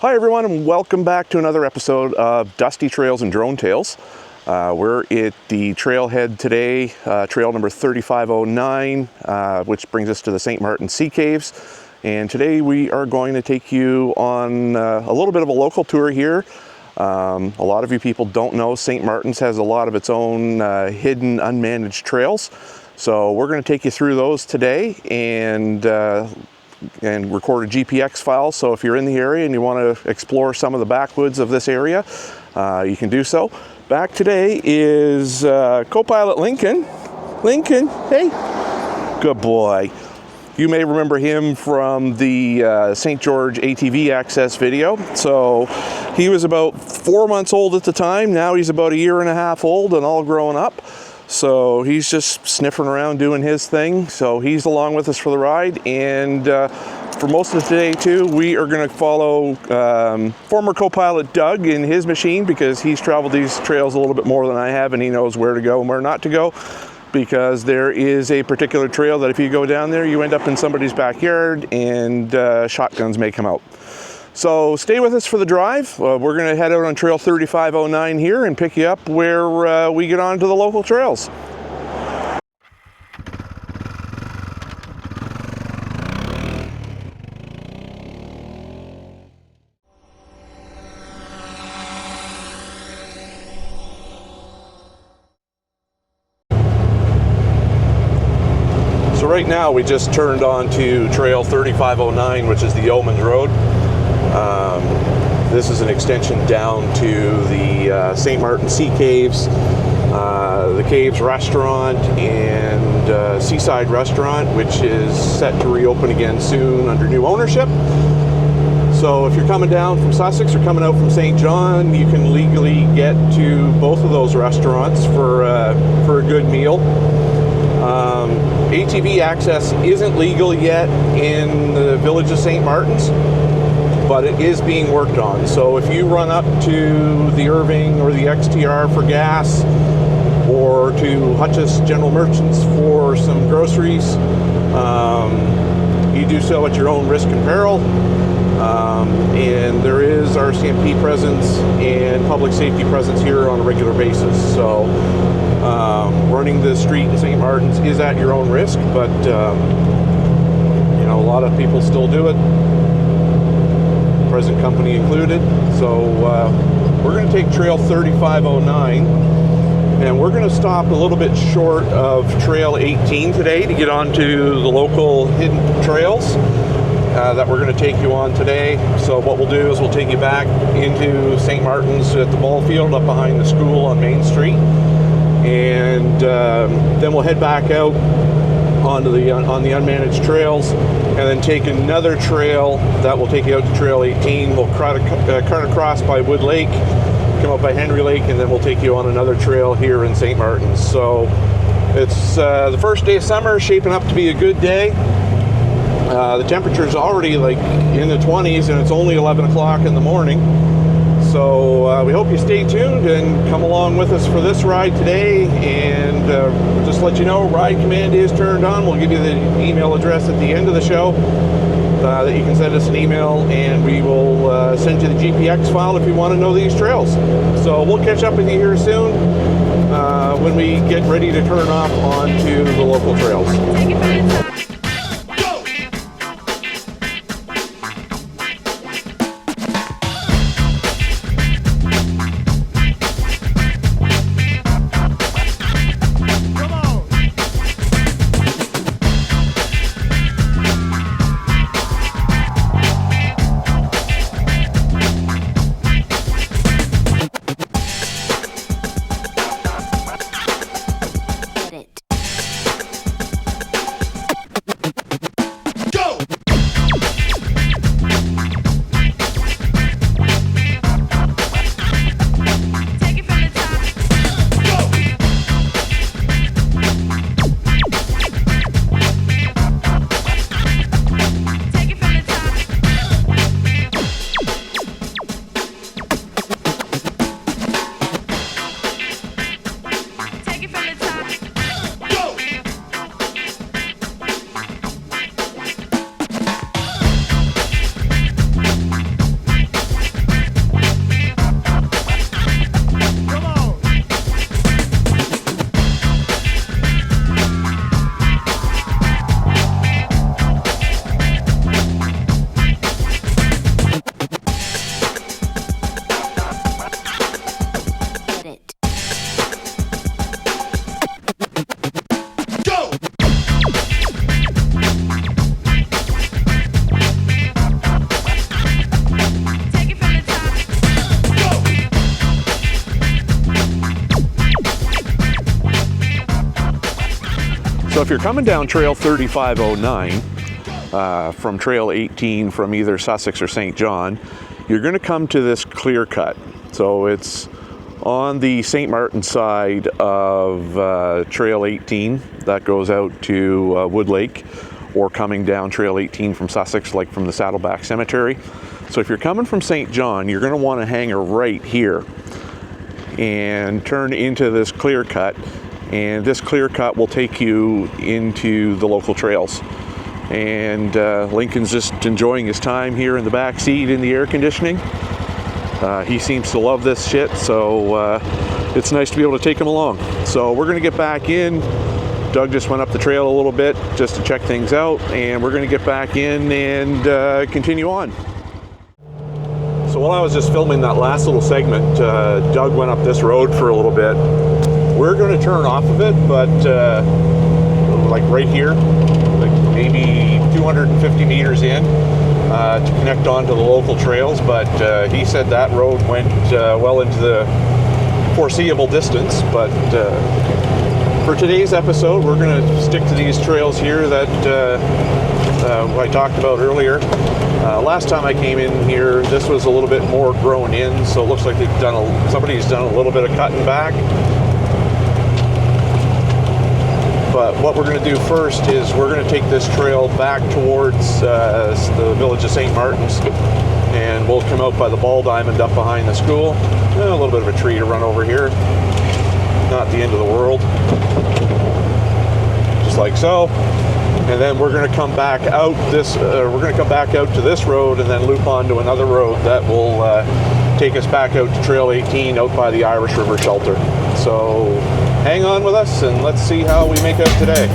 Hi everyone, and welcome back to another episode of Dusty Trails and Drone Tales. We're at the trailhead today, trail number 3509, which brings us to the St. Martin Sea Caves. And today we are going to take you on a little bit of a local tour here. A lot of you people don't know St. Martin's has a lot of its own hidden, unmanaged trails. So we're going to take you through those today and record a GPX file. So if you're in the area and you want to explore some of the backwoods of this area, you can do so. Back today is Copilot Lincoln. Lincoln, hey, good boy. You may remember him from the St. George ATV access video. So he was about 4 months old at the time. Now he's about 1.5 years old and all grown up. So he's just sniffing around doing his thing. So he's along with us for the ride. And for most of the day too, we are going to follow former co-pilot Doug in his machine, because he's traveled these trails a little bit more than I have, and he knows where to go and where not to go. Because there is a particular trail that if you go down there, you end up in somebody's backyard and shotguns may come out. So stay with us for the drive. We're going to head out on trail 3509 here and pick you up where we get onto the local trails. So right now we just turned onto trail 3509, which is the Yeoman's Road. This is an extension down to the St. Martin Sea Caves, the Caves Restaurant and Seaside Restaurant, which is set to reopen again soon under new ownership. So if you're coming down from Sussex or coming out from St. John, you can legally get to both of those restaurants for a good meal. ATV access isn't legal yet in the village of St. Martin's, but it is being worked on. So if you run up to the Irving or the XTR for gas, or to Hutch's General Merchants for some groceries, you do so at your own risk and peril. And there is RCMP presence and public safety presence here on a regular basis. So running the street in St. Martin's is at your own risk, but you know, a lot of people still do it, present company included. So we're going to take trail 3509, and we're going to stop a little bit short of trail 18 today to get onto the local hidden trails that we're going to take you on today. So what we'll do is we'll take you back into St. Martin's at the ball field up behind the school on Main Street, and then we'll head back out onto the unmanaged trails, and then take another trail that will take you out to trail 18. We'll cut across by Wood Lake, come up by Henry Lake, and then we'll take you on another trail here in St. Martin's. So it's the first day of summer, shaping up to be a good day. The temperature is already like in the 20s, and it's only 11 o'clock in the morning. So we hope you stay tuned and come along with us for this ride today. And just let you know, ride command is turned on. We'll give you the email address at the end of the show that you can send us an email, and we will send you the GPX file if you want to know these trails. So we'll catch up with you here soon when we get ready to turn off onto the local trails. Take it by the side. So if you're coming down Trail 3509 from Trail 18 from either Sussex or St. John, you're going to come to this clear cut. So it's on the St. Martin side of Trail 18 that goes out to Wood Lake, or coming down Trail 18 from Sussex, like from the Saddleback Cemetery. So if you're coming from St. John, you're going to want to hang a right here and turn into this clear cut, and this clear cut will take you into the local trails. And Lincoln's just enjoying his time here in the back seat in the air conditioning. He seems to love this shit, so it's nice to be able to take him along. So we're going to get back in. Doug just went up the trail a little bit just to check things out, and we're going to get back in and continue on. So while I was just filming that last little segment, Doug went up this road for a little bit. We're going to turn off of it, but like right here, like maybe 250 meters in, to connect onto the local trails. But he said that road went well into the foreseeable distance. But for today's episode, we're going to stick to these trails here that I talked about earlier. Last time I came in here, this was a little bit more grown in, so it looks like somebody's done a little bit of cutting back. But what we're going to do first is we're going to take this trail back towards the village of St. Martin's, and we'll come out by the Ball Diamond up behind the school. A little bit of a tree to run over here. Not the end of the world. Just like so. And then we're going to come back out to this road and then loop onto another road that will take us back out to Trail 18 out by the Irish River Shelter. So hang on with us and let's see how we make out today.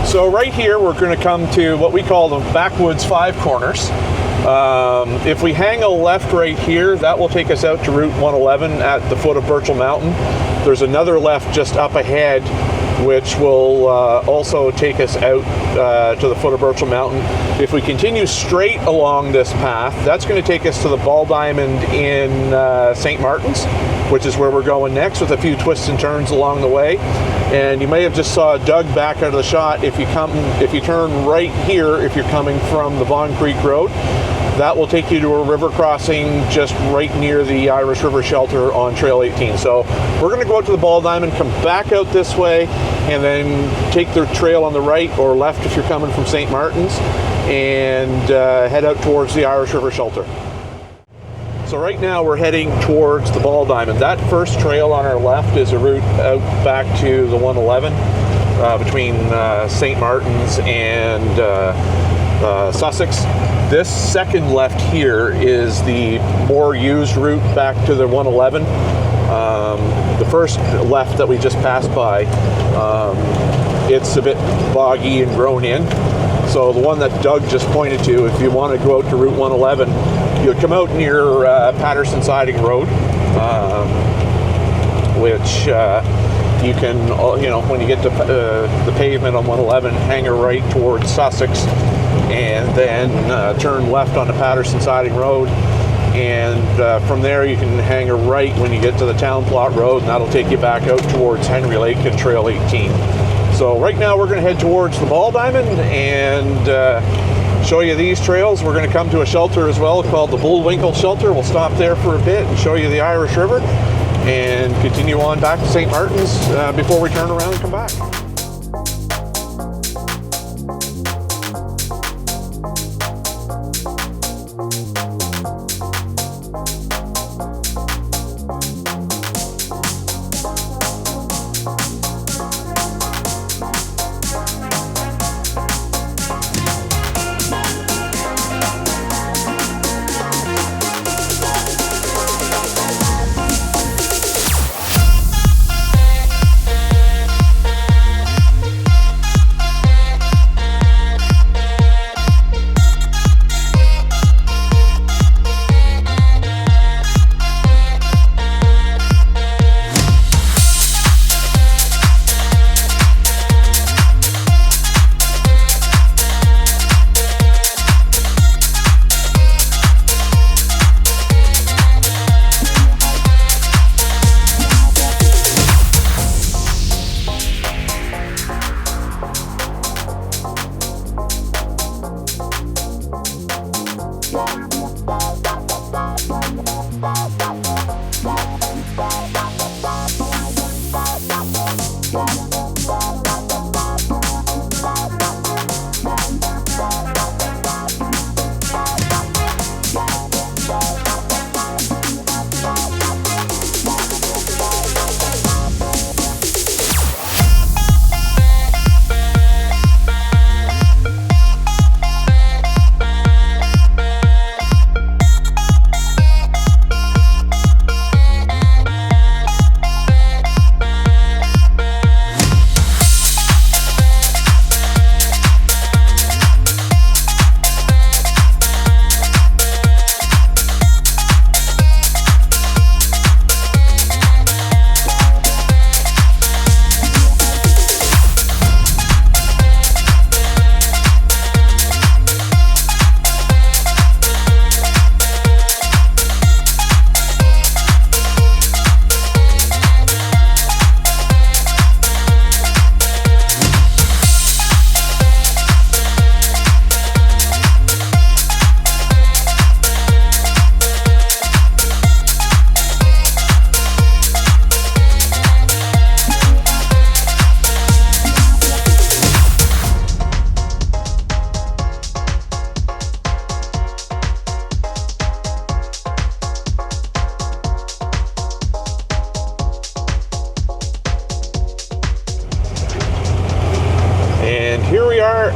So right here we're going to come to what we call the Backwoods Five Corners. If we hang a left right here, that will take us out to Route 111 at the foot of Birchall Mountain. There's another left just up ahead which will also take us out to the foot of Birchall Mountain. If we continue straight along this path, that's going to take us to the Ball Diamond in St. Martin's, which is where we're going next, with a few twists and turns along the way. And you may have just saw Doug back out of the shot. If you turn right here, if you're coming from the Vaughan Creek Road, that will take you to a river crossing just right near the Irish River Shelter on Trail 18. So we're going to go out to the Ball Diamond, come back out this way, and then take the trail on the right or left if you're coming from St. Martin's, and head out towards the Irish River Shelter. So right now we're heading towards the Ball Diamond. That first trail on our left is a route out back to the 111 between St. Martin's and Sussex. This second left here is the more used route back to the 111. The first left that we just passed by, it's a bit boggy and grown in. So the one that Doug just pointed to, if you want to go out to Route 111, you'll come out near Patterson Siding Road, which you can, when you get to the pavement on 111, hang a right towards Sussex, and then turn left onto Patterson Siding Road. And from there you can hang a right when you get to the Town Plot Road, and that'll take you back out towards Henry Lake and Trail 18. So right now we're going to head towards the Ball Diamond and show you these trails. We're going to come to a shelter as well called the Bullwinkle Shelter. We'll stop there for a bit and show you the Irish River and continue on back to St. Martin's before we turn around and come back.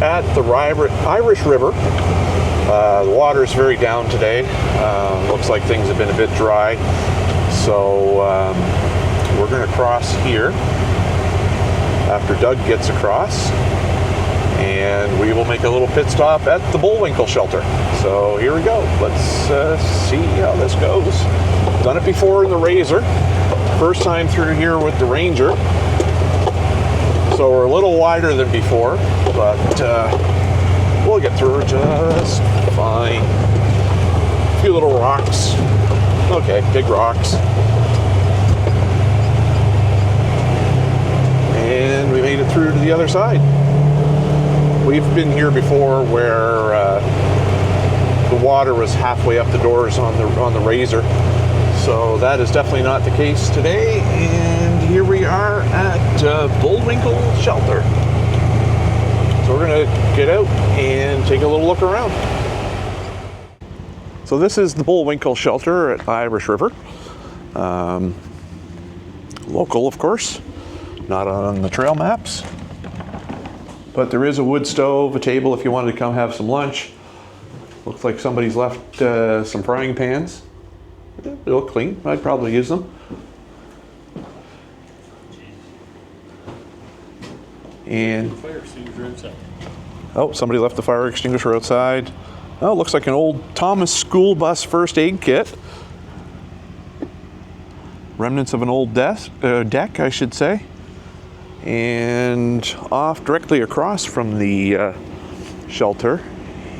At the Irish River. The water is very down today. Looks like things have been a bit dry. So we're going to cross here after Doug gets across. And we will make a little pit stop at the Bullwinkle Shelter. So here we go. Let's see how this goes. Done it before in the Razor. First time through here with the Ranger. So we're a little wider than before, but we'll get through just fine. A few little rocks. Okay, big rocks. And we made it through to the other side. We've been here before where the water was halfway up the doors on the Razor. So that is definitely not the case today, and here we are at Bullwinkle Shelter. So we're going to get out and take a little look around. So this is the Bullwinkle shelter at Irish River. Local, of course, not on the trail maps. But there is a wood stove, a table if you wanted to come have some lunch. Looks like somebody's left some frying pans. They look clean. I'd probably use them. And fire extinguisher inside. Oh, somebody left the fire extinguisher outside. Oh, looks like an old Thomas school bus first aid kit. Remnants of an old deck, I should say. And off directly across from the shelter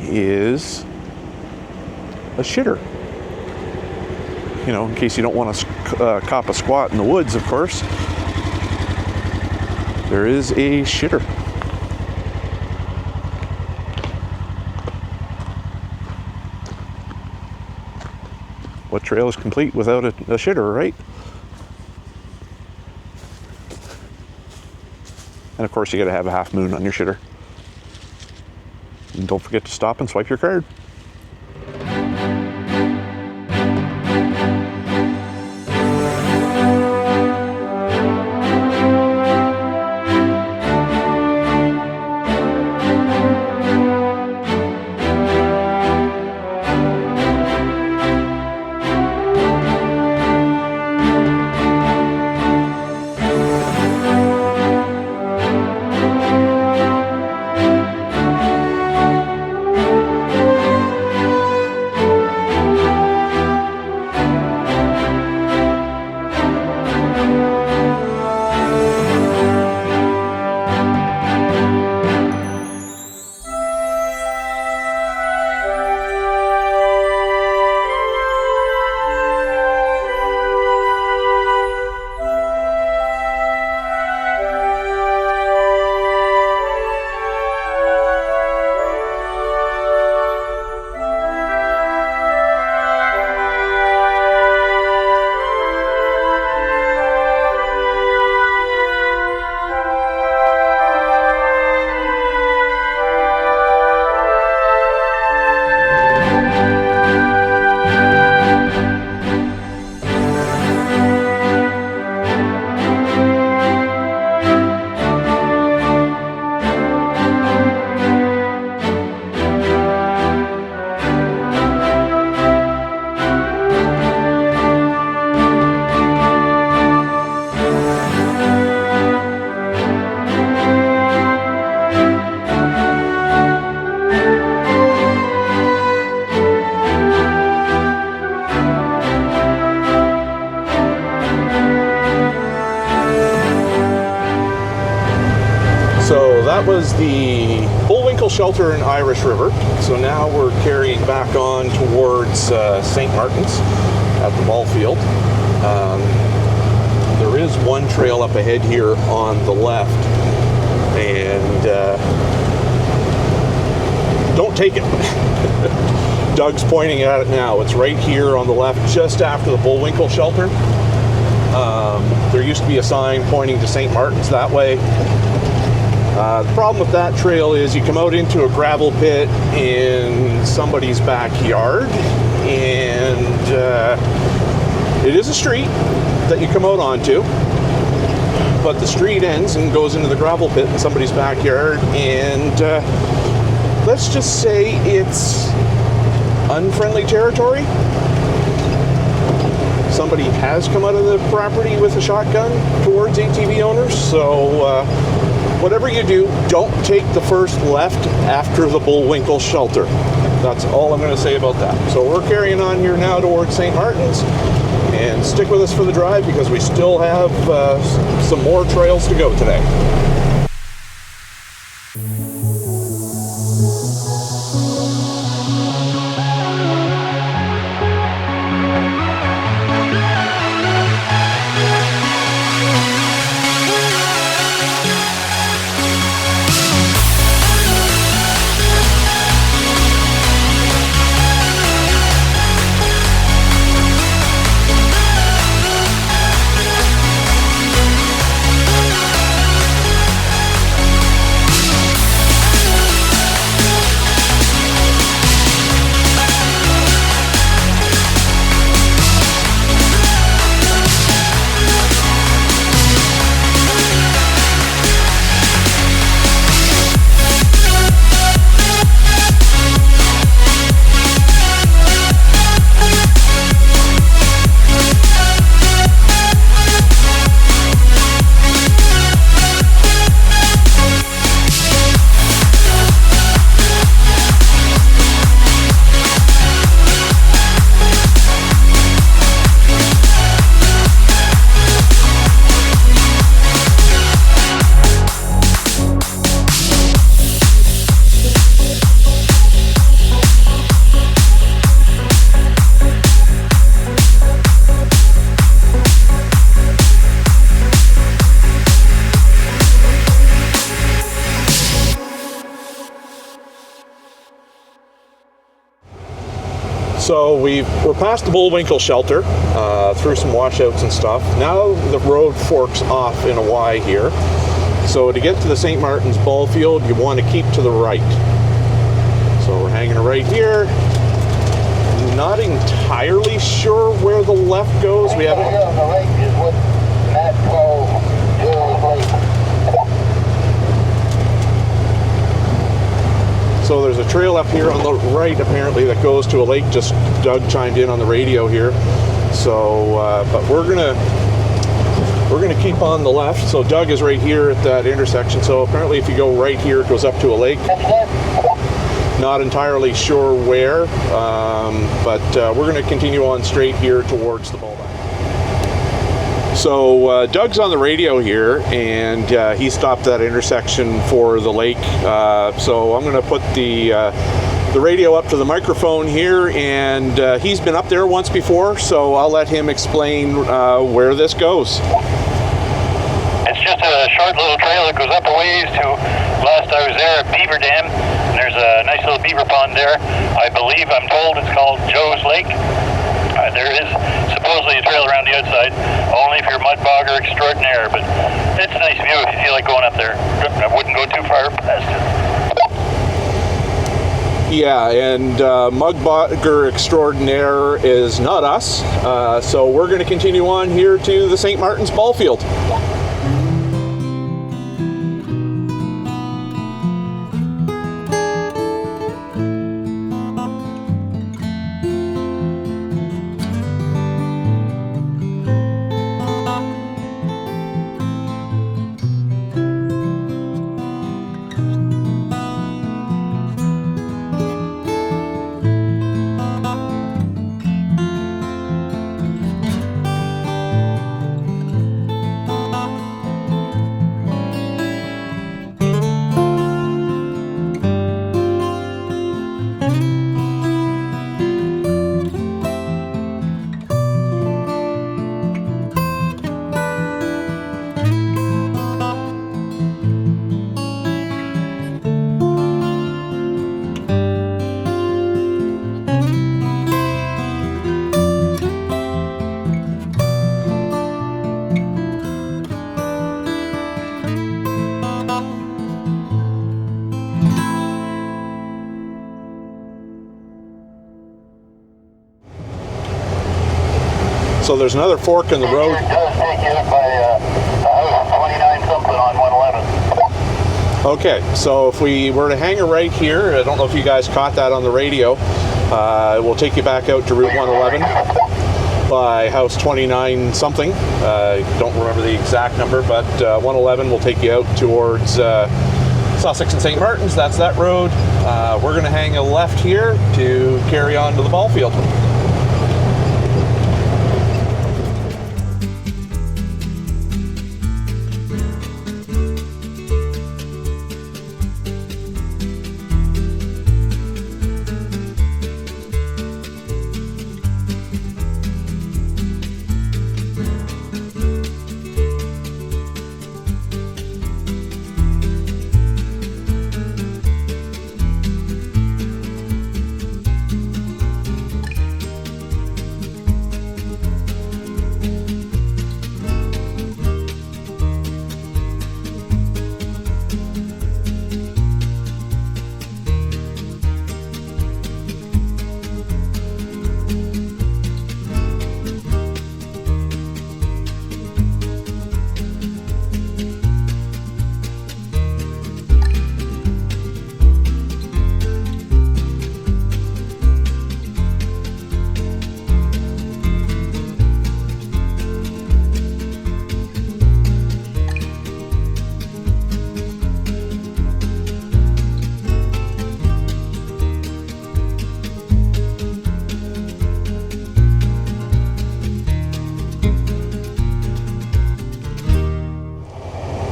is a shitter. You know, in case you don't want to cop a squat in the woods, of course. There is a shitter. What trail is complete without a shitter, right? And of course, you got to have a half moon on your shitter. And don't forget to stop and swipe your card. That was the Bullwinkle shelter in Irish River. So now we're carrying back on towards St. Martin's at the ball field. There is one trail up ahead here on the left, and don't take it. Doug's pointing at it now. It's right here on the left, just after the Bullwinkle shelter. There used to be a sign pointing to St. Martin's that way. The problem with that trail is you come out into a gravel pit in somebody's backyard, and it is a street that you come out onto, but the street ends and goes into the gravel pit in somebody's backyard, and let's just say it's unfriendly territory. Somebody has come out of the property with a shotgun towards ATV owners, so whatever you do, don't take the first left after the Bullwinkle shelter. That's all I'm going to say about that. So we're carrying on here now towards St. Martin's, and stick with us for the drive because we still have some more trails to go today. So we're past the Bullwinkle shelter, through some washouts and stuff. Now the road forks off in a Y here. So to get to the St. Martin's ball field, you want to keep to the right. So we're hanging right here. Not entirely sure where the left goes. We haven't. On the right is what Matt calls So there's a trail up here on the right, apparently, that goes to a lake. Just Doug chimed in on the radio here. So, but we're gonna keep on the left. So Doug is right here at that intersection. So apparently, if you go right here, it goes up to a lake. Not entirely sure where, but we're going to continue on straight here towards the ball back. So Doug's on the radio here, and he stopped that intersection for the lake. So I'm going to put the radio up to the microphone here, and he's been up there once before, so I'll let him explain where this goes. It's just a short little trail that goes up a ways to, last I was there, Beaver Dam. And there's a nice little beaver pond there. I believe, I'm told, it's called Joe's Lake. There is supposedly a trail around the outside, only if you're a mud bogger extraordinaire, but it's a nice view if you feel like going up there. I wouldn't go too far past it. Yeah, and mud bogger extraordinaire is not us, so we're going to continue on here to the St. Martin's ball field. So there's another fork in the road. It does take you up by house 29 something on 111. Okay, so if we were to hang a right here, I don't know if you guys caught that on the radio, it will take you back out to Route 111 by house 29 something. Don't remember the exact number, but 111 will take you out towards Sussex and St. Martin's. That's that road. We're going to hang a left here to carry on to the ball field.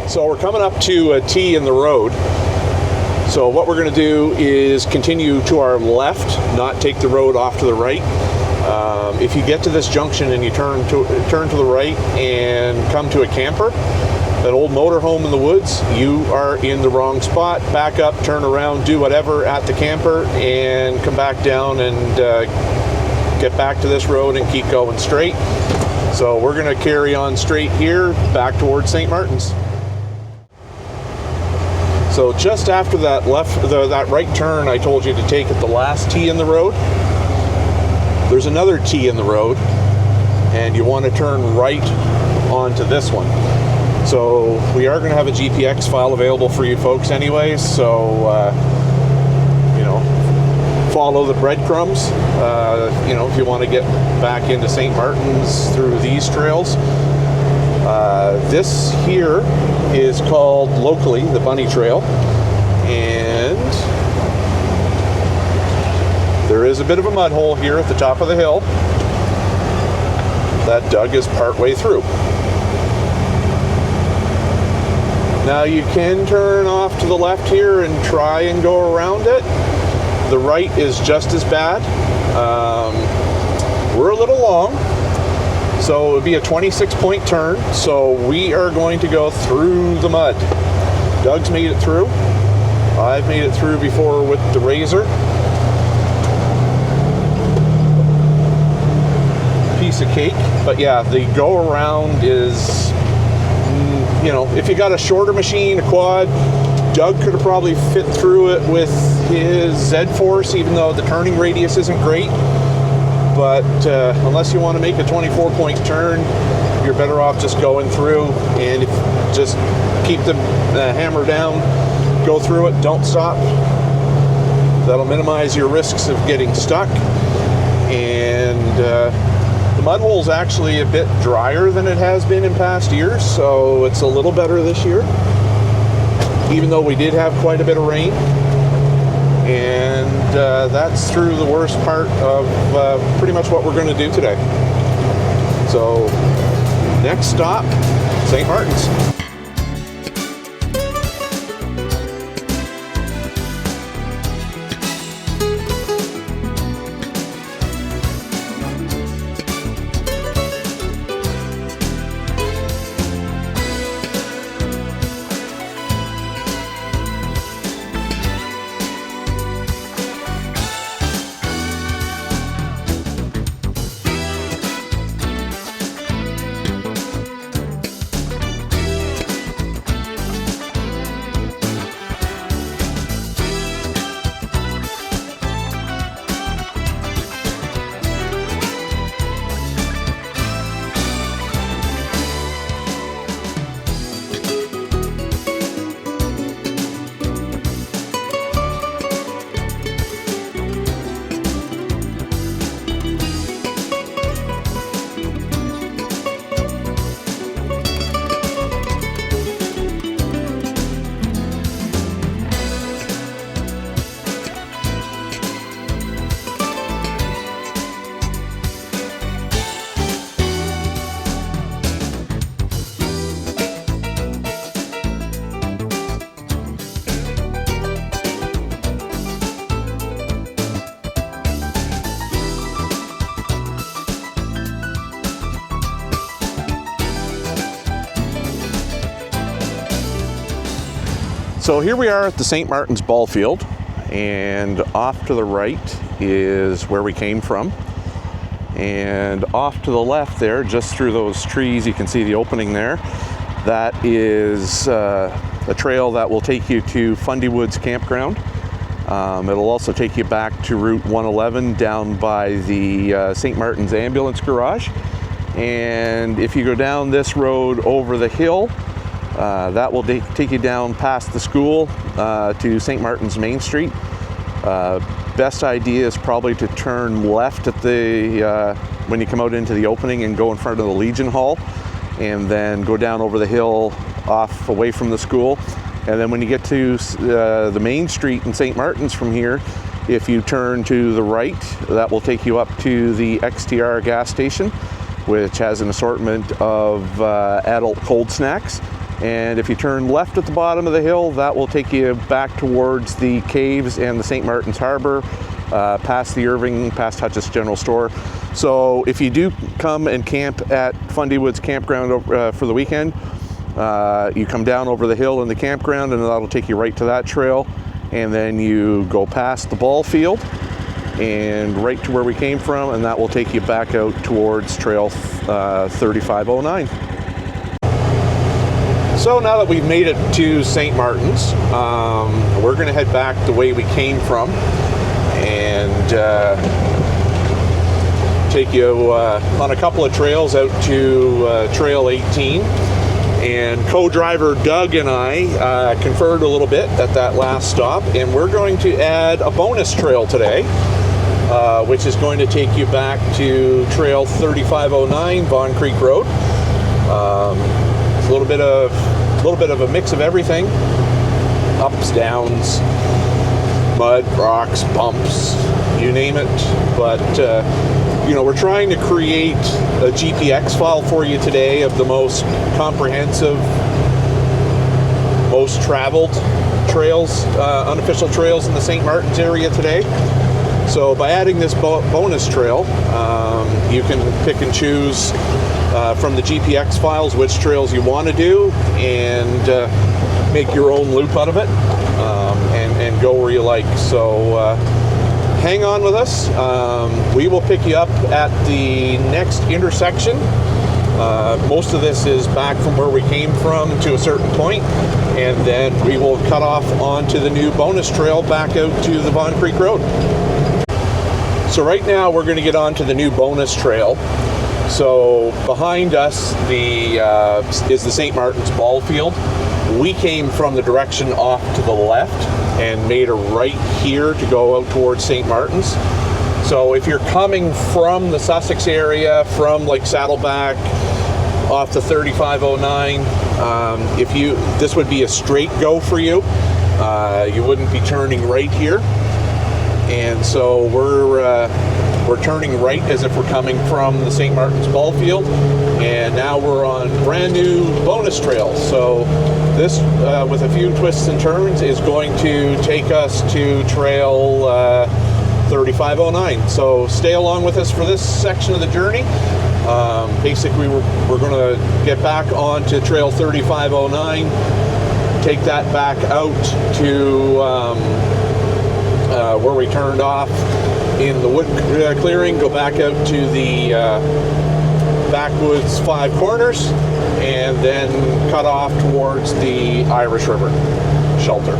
So we're coming up to a T in the road. So what we're going to do is continue to our left, not take the road off to the right. If you get to this junction and you turn to the right and come to a camper, that old motorhome in the woods, you are in the wrong spot. Back up, turn around, do whatever at the camper, and come back down and get back to this road and keep going straight. So we're going to carry on straight here back towards St. Martin's. So just after that that right turn I told you to take at the last T in the road, there's another T in the road, and you want to turn right onto this one. So we are going to have a GPX file available for you folks anyways, so you know, follow the breadcrumbs, you know, if you want to get back into St. Martin's through these trails. This here is called locally the Bunny Trail, and there is a bit of a mud hole here at the top of the hill that Doug is partway through. Now you can turn off to the left here and try and go around it. The right is just as bad. We're a little long, so it would be a 26-point turn, so we are going to go through the mud. Doug's made it through. I've made it through before with the Razor. Piece of cake. But yeah, the go around is, you know, if you got a shorter machine, a quad, Doug could have probably fit through it with his Z-Force, even though the turning radius isn't great. But unless you want to make a 24-point turn, you're better off just going through, and if just keep the hammer down, go through it, don't stop. That'll minimize your risks of getting stuck. And the mud hole is actually a bit drier than it has been in past years, so it's a little better this year, even though we did have quite a bit of rain. And that's through the worst part of pretty much what we're going to do today. So next stop, St. Martin's. So here we are at the St. Martin's ball field, and off to the right is where we came from. And off to the left there, just through those trees, you can see the opening there. That is a trail that will take you to Fundy Woods Campground. It'll also take you back to Route 111 down by the St. Martin's Ambulance Garage. And if you go down this road over the hill, that will take you down past the school to St. Martin's Main Street. Best idea is probably to turn left at the when you come out into the opening and go in front of the Legion Hall, and then go down over the hill off away from the school. And then when you get to the main street in St. Martin's from here, if you turn to the right, that will take you up to the XTR gas station, which has an assortment of adult cold snacks. And if you turn left at the bottom of the hill, that will take you back towards the caves and the St. Martin's Harbor, past the Irving, past Hutch's General Store. So if you do come and camp at Fundy Woods Campground for the weekend, you come down over the hill in the campground, and that'll take you right to that trail. And then you go past the ball field, and right to where we came from, and that will take you back out towards Trail 3509. So now that we've made it to St. Martin's, we're going to head back the way we came from and take you on a couple of trails out to Trail 18. And co-driver Doug and I conferred a little bit at that last stop, and we're going to add a bonus trail today, which is going to take you back to Trail 3509, Vaughn Creek Road. It's a little bit of a mix of everything: ups, downs, mud, rocks, bumps, you name it. But you know, we're trying to create a GPX file for you today of the most comprehensive, most traveled trails, unofficial trails in the St. Martin's area today. So by adding this bonus trail, you can pick and choose from the GPX files which trails you want to do, and make your own loop out of it, and go where you like. So hang on with us. We will pick you up at the next intersection. Most of this is back from where we came from to a certain point, and then we will cut off onto the new bonus trail back out to the Vaughn Creek Road. So right now we're going to get onto the new bonus trail. So behind us is the St. Martin's ball field. We came from the direction off to the left and made a right here to go out towards St. Martin's. So if you're coming from the Sussex area, from like Saddleback off the 3509, this would be a straight go for you. You wouldn't be turning right here. And so we're turning right as if we're coming from the St. Martin's ball field, and now we're on brand new bonus trail. So this, with a few twists and turns, is going to take us to Trail 3509. So stay along with us for this section of the journey. Basically, we're going to get back onto Trail 3509, take that back out to where we turned off in the wood clearing, go back out to the backwoods Five Corners, and then cut off towards the Irish River shelter.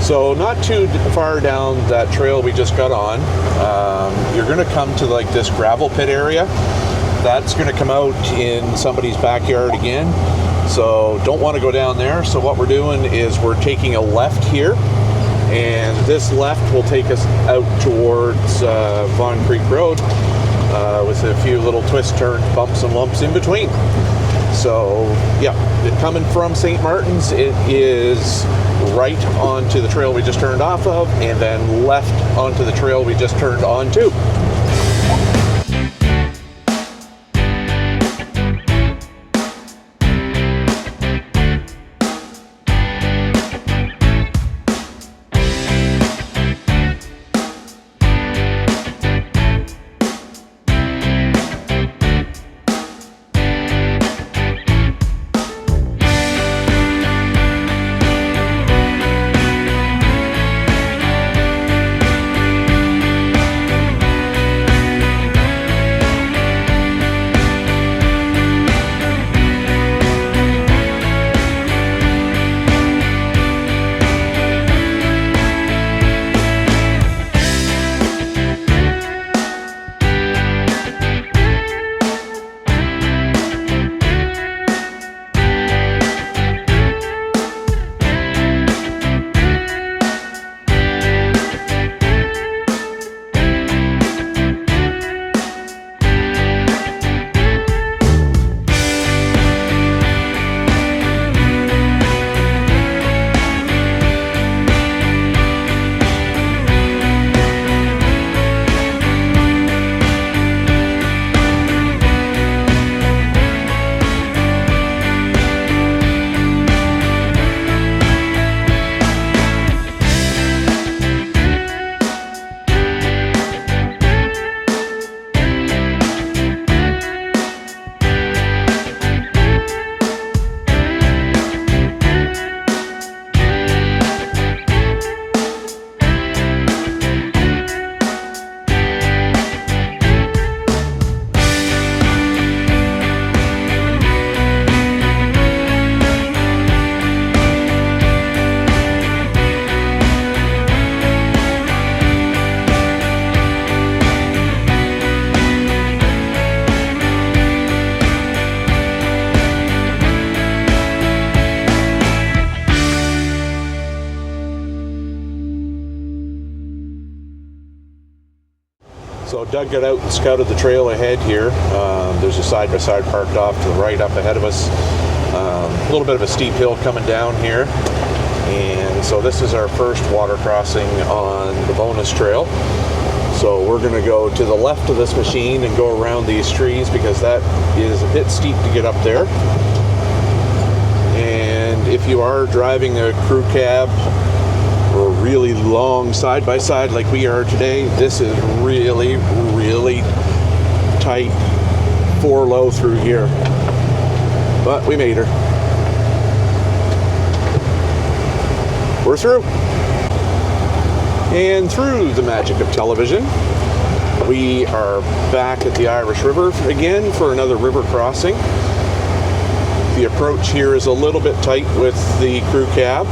So not too far down that trail we just got on, you're going to come to like this gravel pit area. That's going to come out in somebody's backyard again. So don't want to go down there. So what we're doing is we're taking a left here, and this left will take us out towards Vaughn Creek Road with a few little twists, turns, bumps and lumps in between. So yeah, coming from St. Martin's, it is right onto the trail we just turned off of, and then left onto the trail we just turned onto. So Doug got out and scouted the trail ahead here. There's a side-by-side parked off to the right up ahead of us. A little bit of a steep hill coming down here. And so this is our first water crossing on the bonus trail. So we're going to go to the left of this machine and go around these trees because that is a bit steep to get up there. And if you are driving a crew cab or a really long side-by-side like we are today, this is really, really tight 4-low through here. But we made her. We're through. And through the magic of television, we are back at the Irish River again for another river crossing. The approach here is a little bit tight with the crew cab.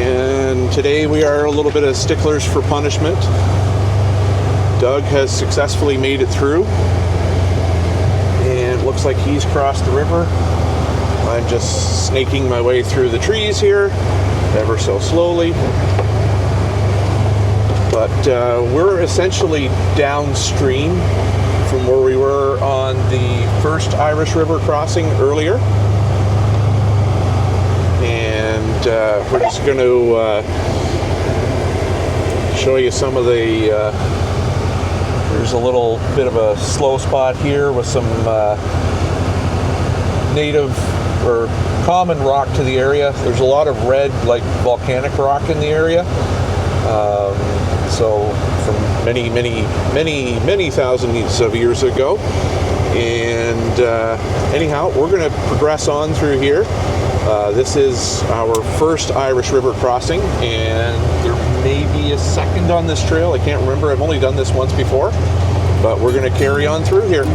And today we are a little bit of sticklers for punishment. Doug has successfully made it through. And it looks like he's crossed the river. I'm just snaking my way through the trees here, ever so slowly. But we're essentially downstream from where we were on the first Irish River crossing earlier. And we're just going to show you some of the... there's a little bit of a slow spot here with some native or common rock to the area. There's a lot of red, like volcanic rock in the area. So from many thousands of years ago. And anyhow, we're going to progress on through here. This is our first Irish River crossing, and there may be a second on this trail. I can't remember. I've only done this once before, but we're going to carry on through here.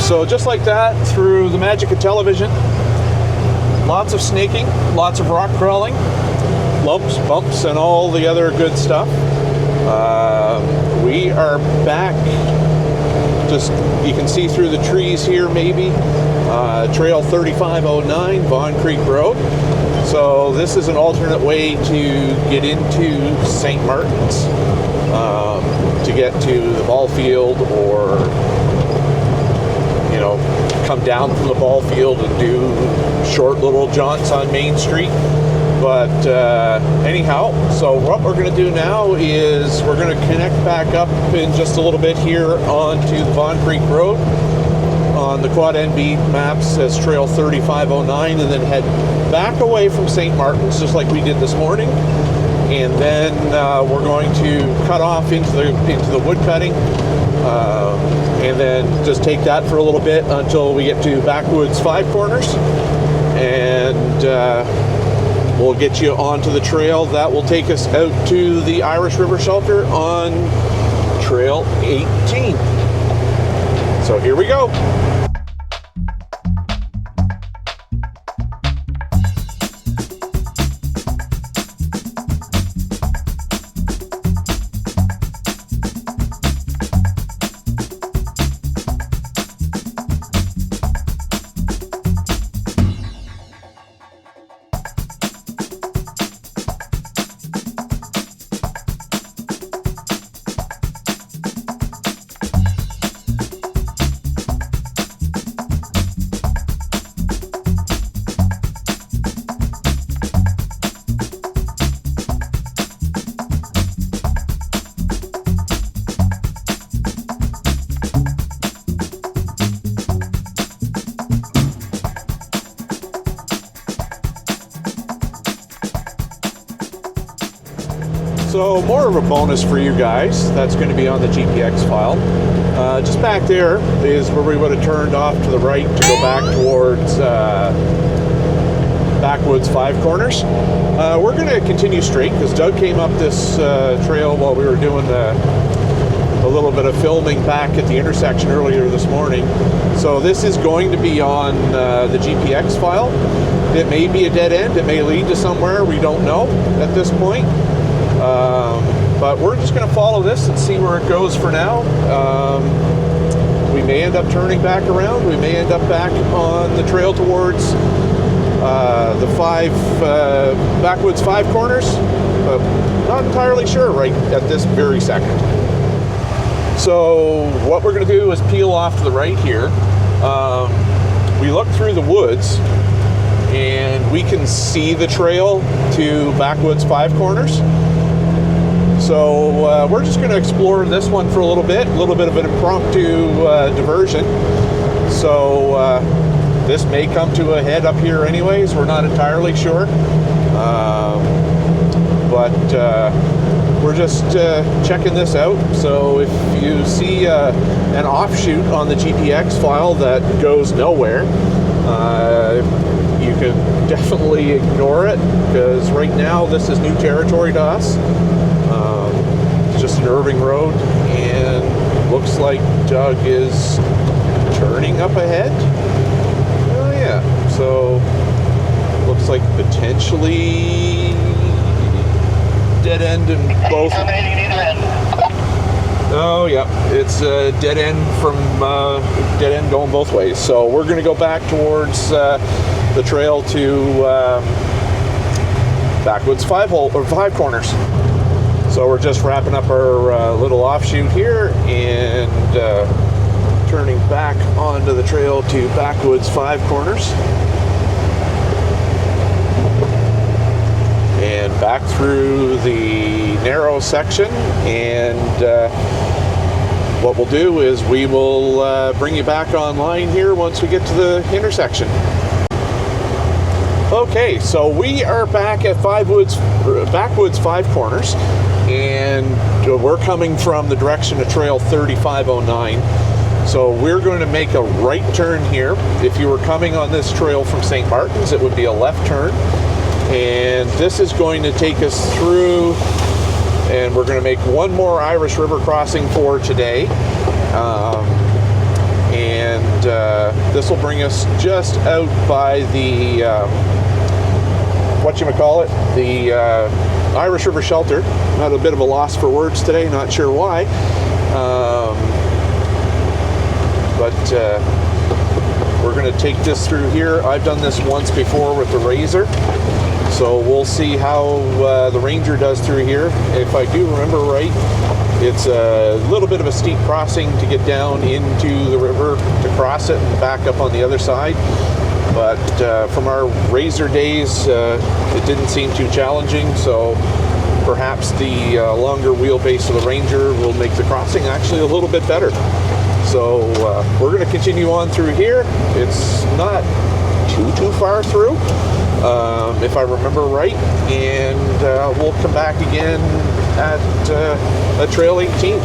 So just like that, through the magic of television, lots of snaking, lots of rock crawling, lumps, bumps, and all the other good stuff. We are back, just you can see through the trees here maybe, Trail 3509, Vaughan Creek Road. So this is an alternate way to get into St. Martin's, to get to the ball field, or come down from the ball field and do short little jaunts on Main Street. But anyhow, so what we're going to do now is we're going to connect back up in just a little bit here onto the Vaughan Creek Road. On the Quad NB maps as Trail 3509, and then head back away from St. Martin's just like we did this morning. And then we're going to cut off into the wood cutting, and then just take that for a little bit until we get to Backwoods Five Corners, and we'll get you onto the trail that will take us out to the Irish River Shelter on Trail 18. So here we go. So more of a bonus for you guys, that's going to be on the GPX file. Just back there is where we would have turned off to the right to go back towards Backwoods Five Corners. We're going to continue straight because Doug came up this trail while we were doing a little bit of filming back at the intersection earlier this morning. So this is going to be on the GPX file. It may be a dead end, it may lead to somewhere, we don't know at this point. But we're just going to follow this and see where it goes for now. We may end up turning back around, we may end up back on the trail towards the Backwoods Five Corners, but not entirely sure right at this very second. So what we're going to do is peel off to the right here. We look through the woods and we can see the trail to Backwoods Five Corners. So we're just going to explore this one for a little bit of an impromptu diversion. So this may come to a head up here anyways, we're not entirely sure. But we're just checking this out. So if you see an offshoot on the GPX file that goes nowhere, you can definitely ignore it, because right now this is new territory to us. It's just an Irving road, and looks like Doug is turning up ahead. Oh yeah, so looks like potentially dead end in both. Oh yeah, it's a dead end from dead end going both ways. So we're going to go back towards the trail to Backwoods Five Corners. So we're just wrapping up our little offshoot here and turning back onto the trail to Backwoods Five Corners. And back through the narrow section, and what we'll do is we will bring you back online here once we get to the intersection. Okay, so we are back at Backwoods Five Corners, and we're coming from the direction of Trail 3509. So we're going to make a right turn here. If you were coming on this trail from St. Martin's, it would be a left turn. And this is going to take us through, and we're going to make one more Irish River crossing for today. This will bring us just out by the, the Irish River Shelter. I'm at a bit of a loss for words today, not sure why. We're going to take this through here. I've done this once before with the Razor, so we'll see how the Ranger does through here. If I do remember right, it's a little bit of a steep crossing to get down into the river to cross it and back up on the other side. But from our Razor days, it didn't seem too challenging, so perhaps the longer wheelbase of the Ranger will make the crossing actually a little bit better. So we're going to continue on through here. It's not too far through, if I remember right, and we'll come back again at Trail 18.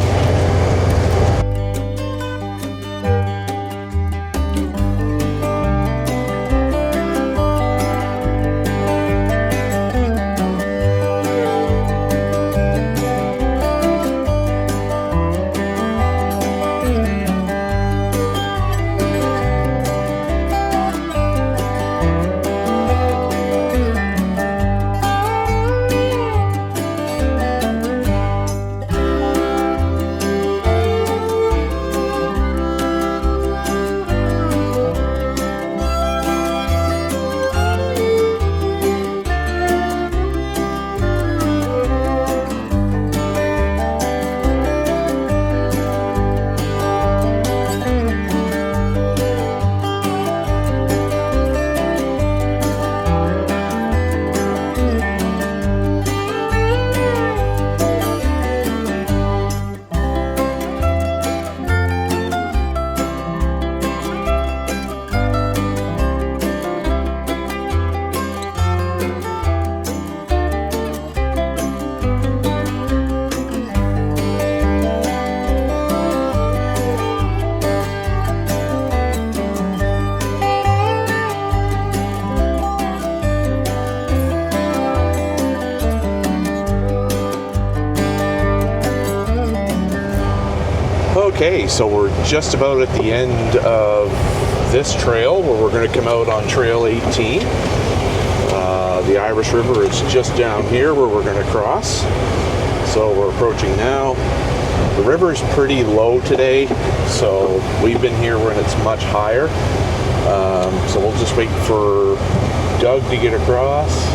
Okay, so we're just about at the end of this trail where we're going to come out on Trail 18. The Irish River is just down here where we're going to cross. So we're approaching now. The river is pretty low today, so we've been here when it's much higher. So we'll just wait for Doug to get across.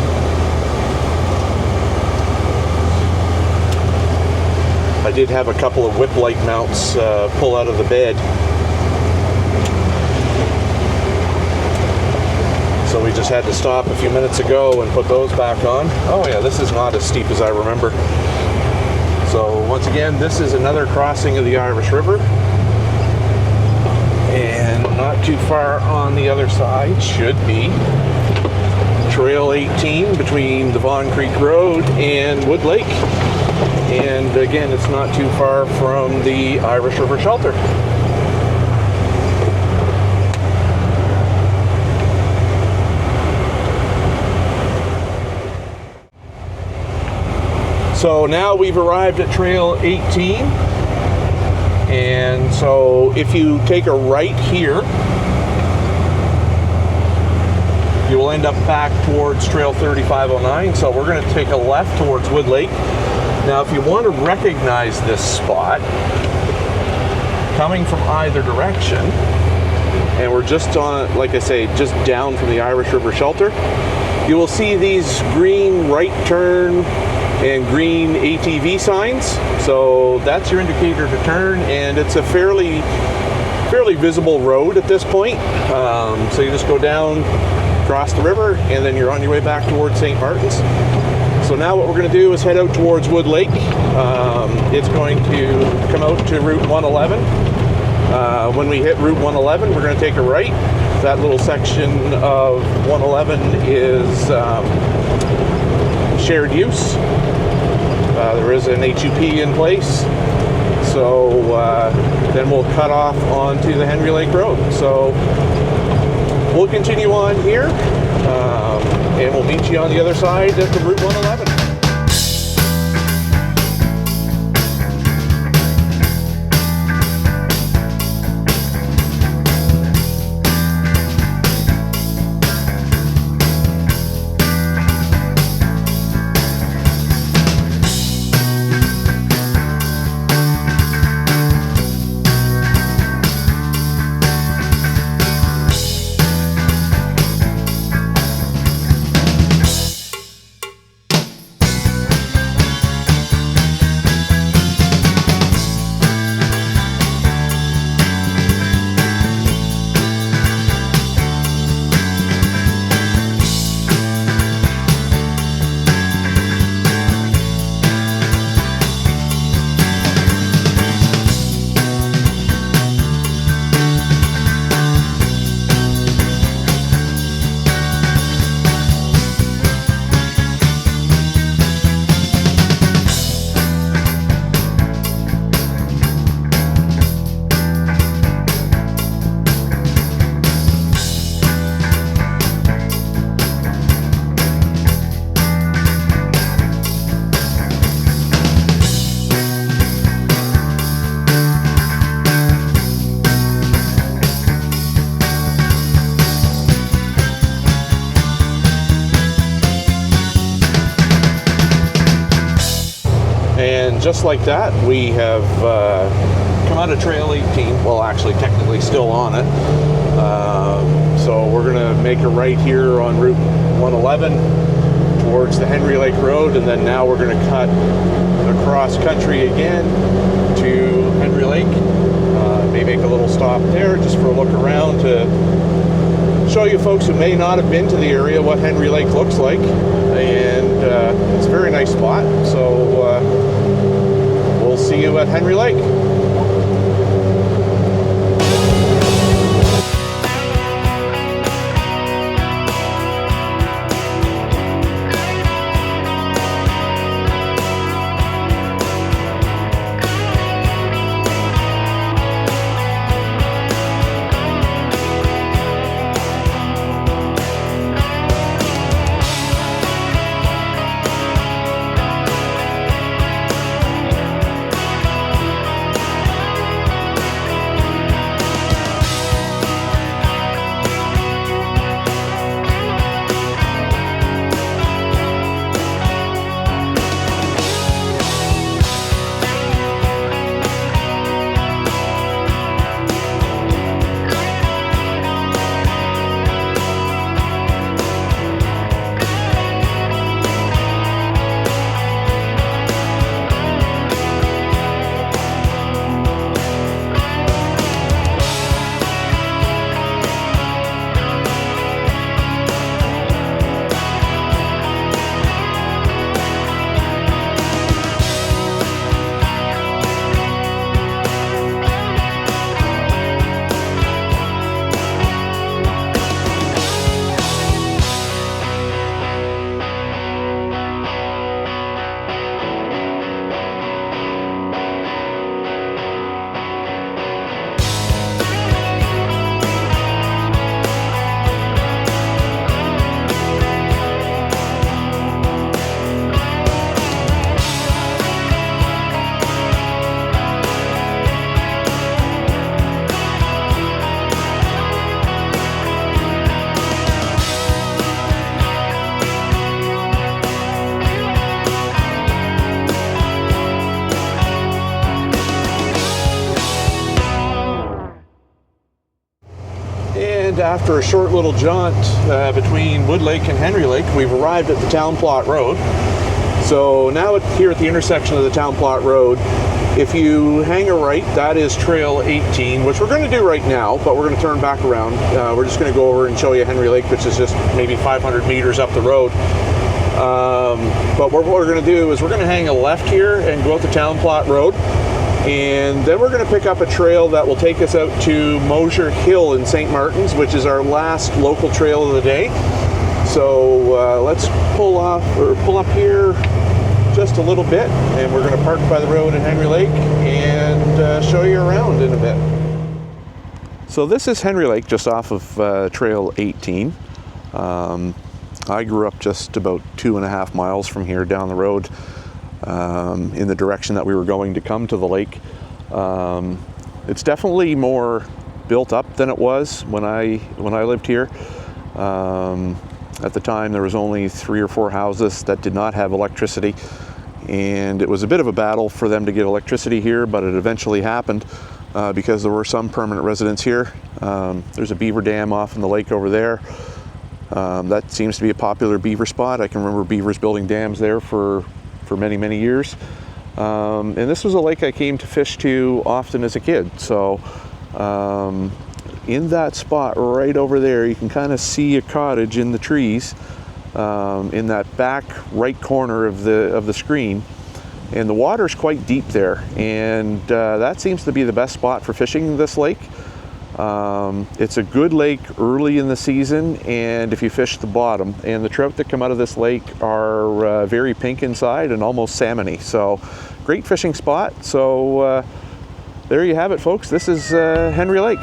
I did have a couple of whip light mounts pull out of the bed. So we just had to stop a few minutes ago and put those back on. Oh yeah, this is not as steep as I remember. So once again, this is another crossing of the Irish River. And not too far on the other side should be Trail 18 between the Vaughan Creek Road and Wood Lake. And again, it's not too far from the Irish River Shelter. So now we've arrived at Trail 18, and so if you take a right here, you will end up back towards Trail 3509. So we're going to take a left towards Wood Lake. Now if you want to recognize this spot, coming from either direction, and we're just on, like I say, just down from the Irish River Shelter, you will see these green right turn and green ATV signs. So that's your indicator to turn, and it's a fairly visible road at this point. So you just go down, cross the river, and then you're on your way back towards St. Martin's. So now what we're going to do is head out towards Wood Lake. It's going to come out to Route 111. When we hit Route 111, we're going to take a right. That little section of 111 is shared use. There is an HUP in place, so then we'll cut off onto the Henry Lake Road. So we'll continue on here, and we'll meet you on the other side at the Route 111. And just like that, we have come out of Trail 18. Well, actually, technically still on it. So we're going to make a right here on Route 111 towards the Henry Lake Road, and then now we're going to cut across country again to Henry Lake. May make a little stop there just for a look around to show you folks who may not have been to the area what Henry Lake looks like. And it's a very nice spot, so we'll see you at Henry Lake. after a short little jaunt between Wood Lake and Henry Lake, we've arrived at the Town Plot Road. So now here at the intersection of the Town Plot Road, if you hang a right, that is Trail 18, which we're going to do right now, but we're going to turn back around. We're just going to go over and show you Henry Lake, which is just maybe 500 meters up the road. But what we're going to do is we're going to hang a left here and go out the Town Plot Road. And then we're going to pick up a trail that will take us out to Mosier Hill in St. Martin's, which is our last local trail of the day. So let's pull up here just a little bit, and we're going to park by the road in Henry Lake and show you around in a bit. So this is Henry Lake, just off of Trail 18. I grew up just about 2.5 miles from here down the road. In the direction that we were going to come to the lake. It's definitely more built up than it was when I lived here. At the time there was only 3 or 4 houses that did not have electricity, and it was a bit of a battle for them to get electricity here, but it eventually happened because there were some permanent residents here. There's a beaver dam off in the lake over there. That seems to be a popular beaver spot. I can remember beavers building dams there for many years, and this was a lake I came to fish to often as a kid. So in that spot right over there, you can kind of see a cottage in the trees in that back right corner of the screen, and the water's quite deep there, and that seems to be the best spot for fishing this lake. It's a good lake early in the season, and if you fish the bottom, and the trout that come out of this lake are very pink inside and almost salmony. So great fishing spot. So there you have it, folks. This is Henry Lake.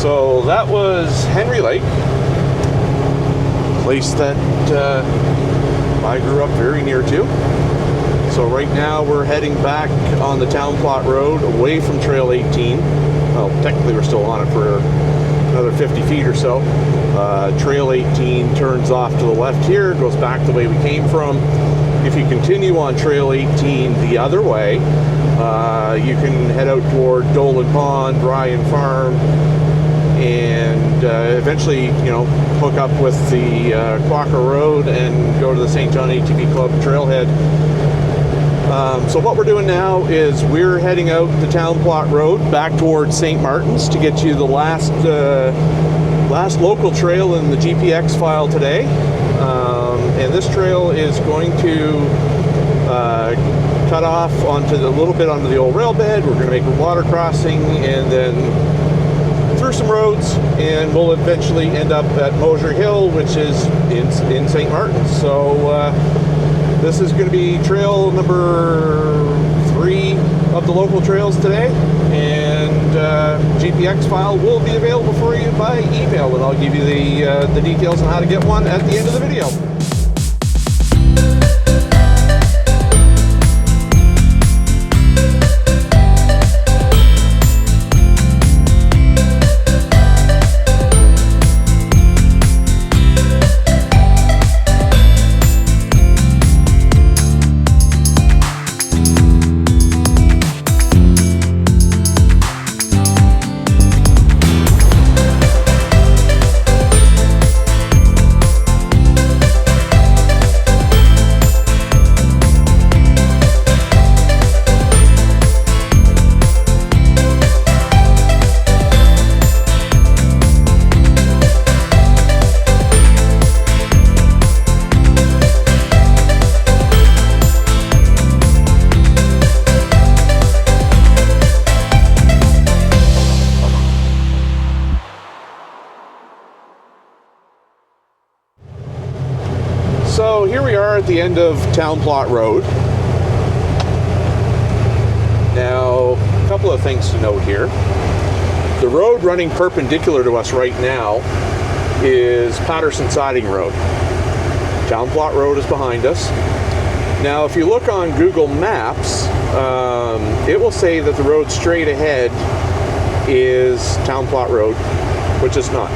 So that was Henry Lake, a place that I grew up very near to. So right now we're heading back on the town plot road away from Trail 18. Well, technically we're still on it for another 50 feet or so. Trail 18 turns off to the left here, goes back the way we came from. If you continue on Trail 18 the other way, you can head out toward Dolan Pond, Ryan Farm, and eventually, hook up with the Quaker Road and go to the St. John ATV Club trailhead. So what we're doing now is we're heading out the town plot road back towards St. Martin's to get you the last local trail in the GPX file today. And this trail is going to cut off onto a little bit onto the old rail bed. We're going to make a water crossing and then through some roads, and we'll eventually end up at Mosier Hill, which is in St. Martin's. So this is going to be trail number 3 of the local trails today, and GPX file will be available for you by email, and I'll give you the details on how to get one at the end of the video. So here we are at the end of Town Plot Road. Now, a couple of things to note here. The road running perpendicular to us right now is Patterson Siding Road. Town Plot Road is behind us. Now, if you look on Google Maps, it will say that the road straight ahead is Town Plot Road, which is not.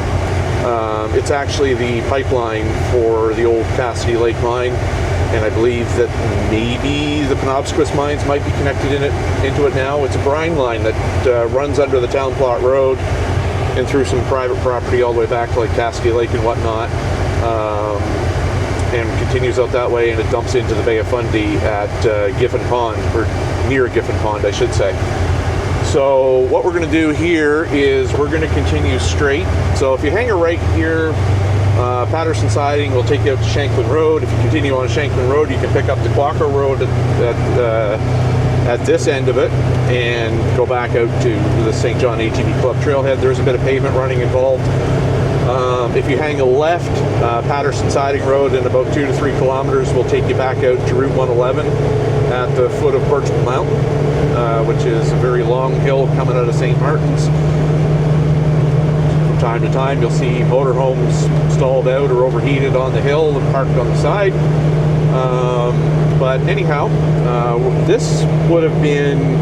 It's actually the pipeline for the old Cassidy Lake mine, and I believe that maybe the Penobscot mines might be connected into it now. It's a brine line that runs under the Town Plot Road and through some private property all the way back to like Cassidy Lake and whatnot, and continues out that way, and it dumps into the Bay of Fundy at Giffen Pond, or near Giffen Pond, I should say. So what we're going to do here is we're going to continue straight. So if you hang a right here, Patterson Siding will take you out to Shanklin Road. If you continue on Shanklin Road, you can pick up the Quaker Road at this end of it and go back out to the St. John ATV Club trailhead. There's a bit of pavement running involved. If you hang a left, Patterson Siding Road in about 2 to 3 kilometers will take you back out to Route 111 at the foot of Birchwood Mountain, which is a very long hill coming out of St. Martin's. From time to time you'll see motorhomes stalled out or overheated on the hill and parked on the side. But anyhow, this would have been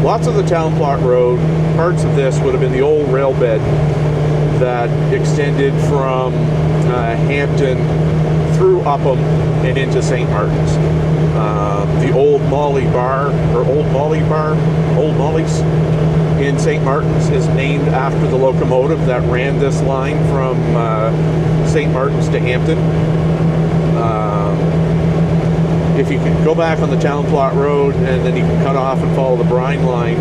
lots of the Town Plot Road. Parts of this would have been the old rail bed that extended from Hampton through Upham and into St. Martin's. The Old Molly's in St. Martin's is named after the locomotive that ran this line from St. Martin's to Hampton. If you can go back on the Town Plot Road and then you can cut off and follow the brine line,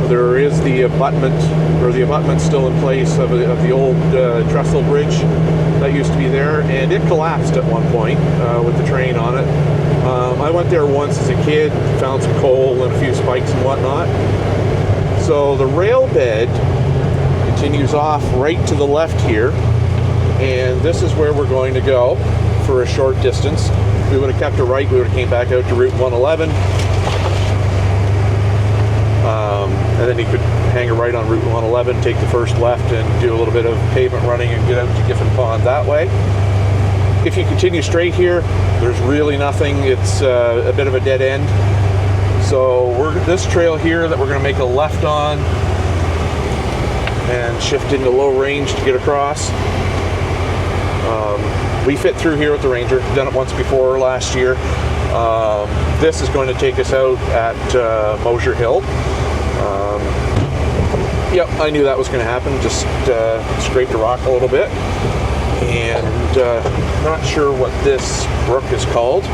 there is the abutment, or the abutment still in place of the old trestle bridge that used to be there, and it collapsed at one point with the train on it. I went there once as a kid, found some coal and a few spikes and whatnot. So the rail bed continues off right to the left here, and this is where we're going to go for a short distance. If we would have kept a right, we would have came back out to Route 111. And then you could hang a right on Route 111, take the first left and do a little bit of pavement running and get out to Giffen Pond that way. if you continue straight here, there's really nothing. It's a bit of a dead end. So this trail here that we're going to make a left on and shift into low range to get across. We fit through here with the Ranger. Done it once before last year. This is going to take us out at Mosier Hill. Yep, I knew that was going to happen. Just scraped a rock a little bit. And not sure what this brook is called.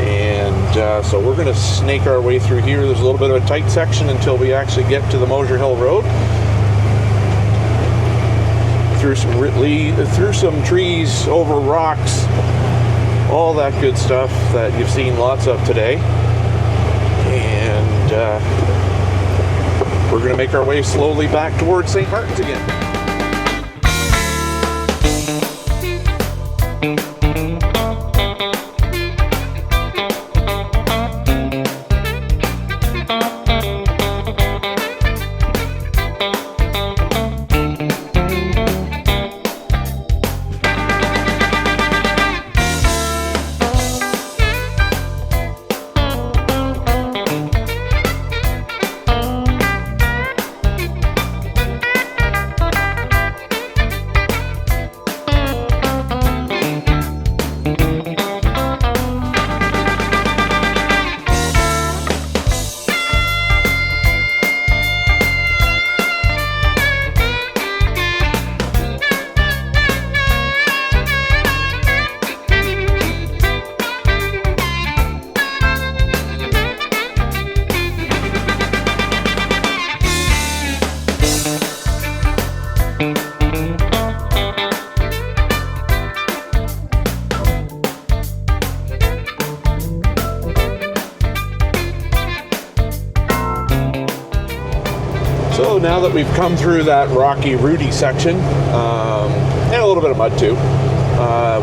And so we're going to snake our way through here. There's a little bit of a tight section until we actually get to the Mosier Hill Road. Through some trees, over rocks, all that good stuff that you've seen lots of today. And we're going to make our way slowly back towards St. Martin's again. So now that we've come through that rocky, rooty section, and a little bit of mud too,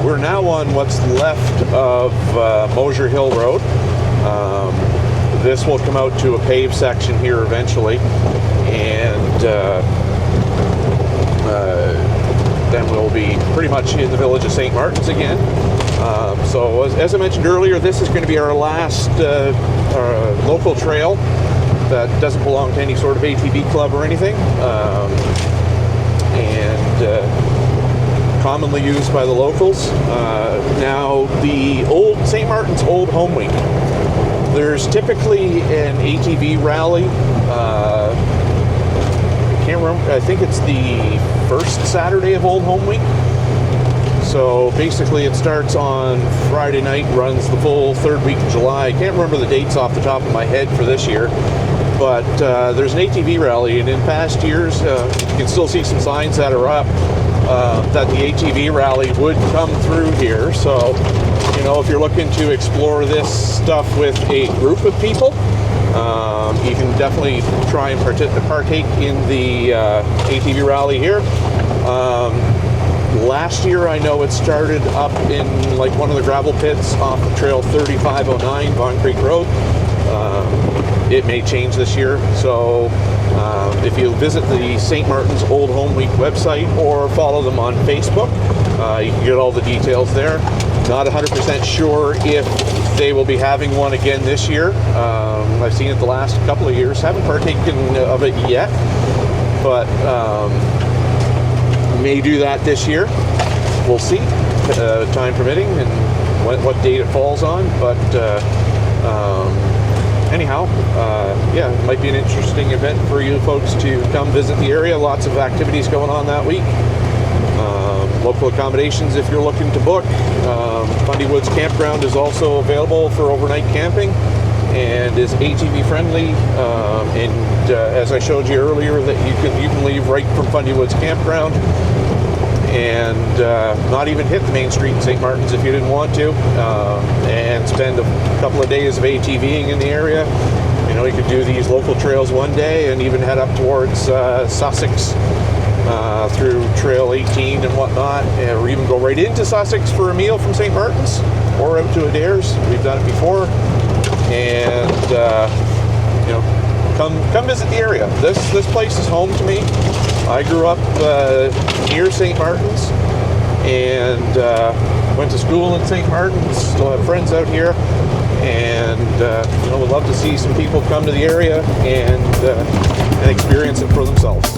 we're now on what's left of Mosier Hill Road. This will come out to a paved section here eventually, and then we'll be pretty much in the village of St. Martin's again. So as I mentioned earlier, this is going to be our last local trail that doesn't belong to any sort of ATV club or anything, and commonly used by the locals. Now, the old St. Martin's Old Home Week, there's typically an ATV rally. I can't remember, I think it's the first Saturday of Old Home Week. So basically it starts on Friday night, runs the full third week of July. I can't remember the dates off the top of my head for this year, but there's an ATV rally, and in past years you can still see some signs that are up that the ATV rally would come through here. So, you know, if you're looking to explore this stuff with a group of people, you can definitely try and partake in the ATV rally here. Last year, I know it started up in like one of the gravel pits off of Trail 3509, Vaughn Creek Road. It may change this year, so if you visit the St. Martin's Old Home Week website or follow them on Facebook, you can get all the details there. Not 100% sure if they will be having one again this year. I've seen it the last couple of years. Haven't partaken of it yet, but may do that this year. We'll see, time permitting, and what date it falls on. But anyhow, yeah, it might be an interesting event for you folks to come visit the area. Lots of activities going on that week. Local accommodations if you're looking to book. Fundy Woods Campground is also available for overnight camping and is ATV friendly. And as I showed you earlier, that you can leave right from Fundy Woods Campground and not even hit the main street in St. Martin's if you didn't want to, and spend a couple of days of ATVing in the area. You know, you could do these local trails one day and even head up towards Sussex through Trail 18 and whatnot, or even go right into Sussex for a meal from St. Martin's, or out to Adair's. We've done it before, and you know, come visit the area. This place is home to me. I grew up near St. Martin's, and went to school in St. Martin. Still have friends out here, and would love to see some people come to the area and experience it for themselves.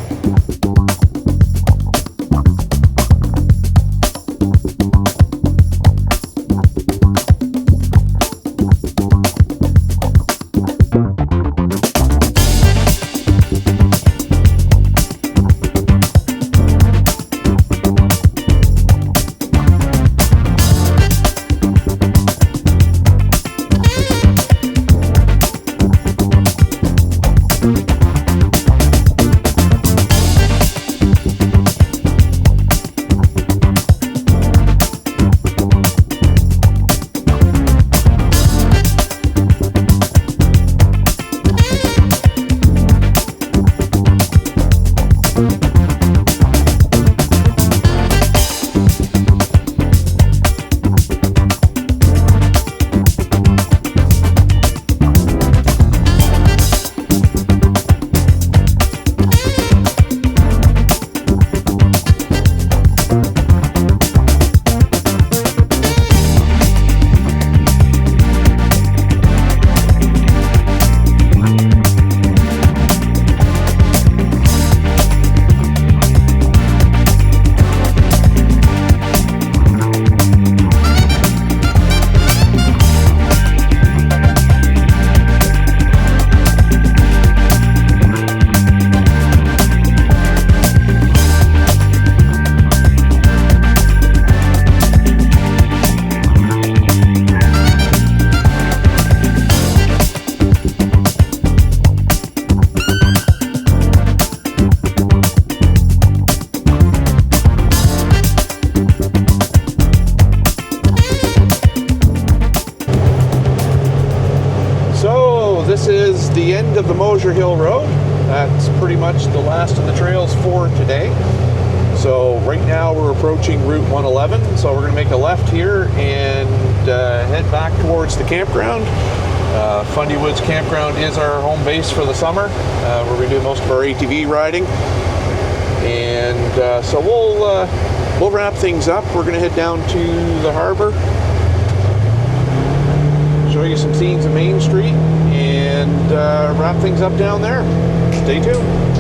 This is the end of the Mosier Hill Road. That's pretty much the last of the trails for today. So right now we're approaching Route 111. So we're going to make a left here and head back towards the campground. Fundy Woods Campground is our home base for the summer, where we do most of our ATV riding. And so we'll wrap things up. We're going to head down to the harbor, show you some scenes of Main Street, and wrap things up down there. Stay tuned.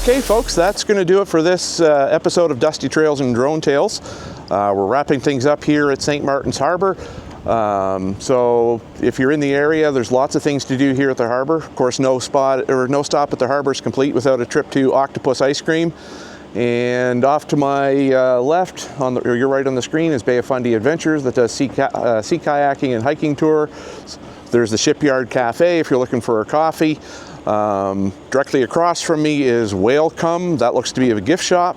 Okay folks, that's going to do it for this episode of Dusty Trails and Drone Tales. We're wrapping things up here at St. Martin's Harbor. So if you're in the area, there's lots of things to do here at the harbor. Of course, no stop at the harbor is complete without a trip to Octopus Ice Cream. And off to my left, or your right on the screen, is Bay of Fundy Adventures that does sea kayaking and hiking tour. There's the Shipyard Cafe if you're looking for a coffee. Directly across from me is Welcome. That looks to be a gift shop.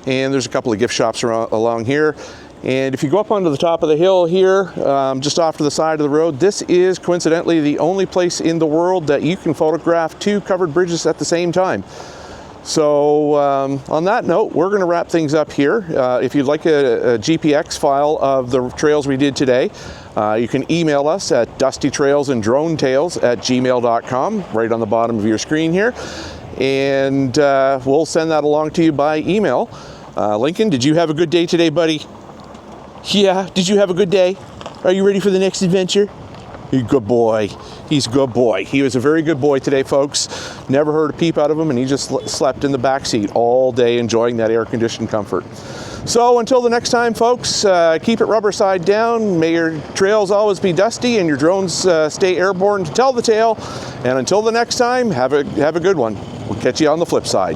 And there's a couple of gift shops along here. And if you go up onto the top of the hill here, just off to the side of the road, this is coincidentally the only place in the world that you can photograph 2 covered bridges at the same time. So on that note, we're going to wrap things up here. If you'd like a GPX file of the trails we did today, you can email us at dustytrailsanddronetails@gmail.com, right on the bottom of your screen here. And we'll send that along to you by email. Lincoln, did you have a good day today, buddy? Yeah, did you have a good day? Are you ready for the next adventure? He's a good boy. He's a good boy. He was a very good boy today, folks. Never heard a peep out of him, and he just slept in the back seat all day, enjoying that air-conditioned comfort. So until the next time, folks, keep it rubber side down. May your trails always be dusty and your drones stay airborne to tell the tale. And until the next time, have a good one. We'll catch you on the flip side.